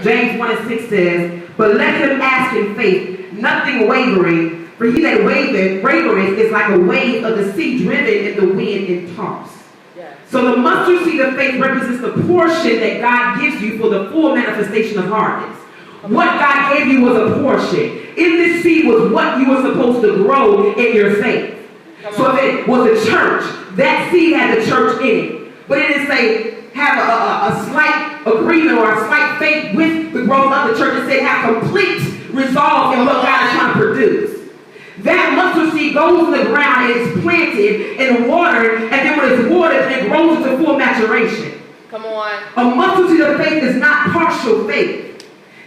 James 1:6 says, but let him ask in faith, nothing wavering, for he that wavereth is like a wave of the sea driven in the wind and tossed. Yes. So the mustard seed of faith represents the portion that God gives you for the full manifestation of harvest. What God gave you was a portion. In this seed was what you were supposed to grow in your faith. So if it was a church, that seed had the church in it. But it didn't say have a slight agreement or a slight faith with the growth of the church. It said have complete resolve in what God is trying to produce. That mustard seed goes in the ground and is planted and watered, and then when it's watered, it grows into full maturation. Come on. A mustard seed of faith is not partial faith.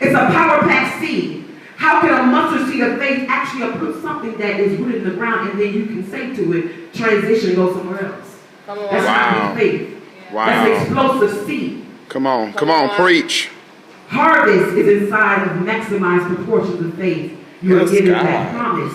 It's a power-packed seed. How can a mustard seed of faith actually uproot something that is rooted in the ground and then you can say to it, transition and go somewhere else? Come on. That's not faith. Wow. That's explosive seed. Come on, preach. Harvest is inside of maximized proportions of faith. You are given that promise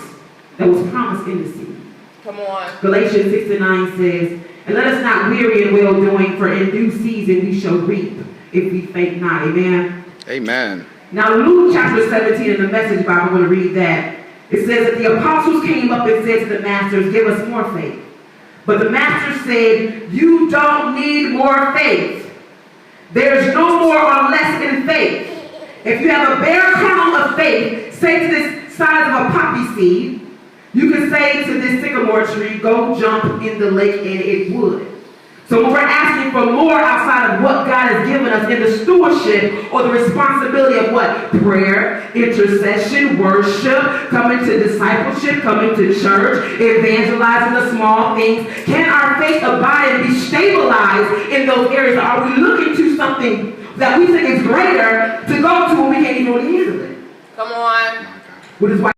that was promised in the seed. Come on. Galatians 6:9 says, and let us not weary in well-doing, for in due season we shall reap if we faint not. Amen? Amen. Now Luke chapter 17 in the Message Bible, I'm going to read that. It says that the apostles came up and said to the masters, give us more faith. But the master said, you don't need more faith. There's no more or less in faith. If you have a bare kernel of faith, say to this size of a poppy seed, you can say to this sycamore tree, go jump in the lake, and it would. So when we're asking for more outside of what God has given us in the stewardship or the responsibility of what? Prayer, intercession, worship, coming to discipleship, coming to church, evangelizing the small things. Can our faith abide and be stabilized in those areas? Or are we looking to something that we think is greater to go to when we can't even really handle it? Come on. Which is why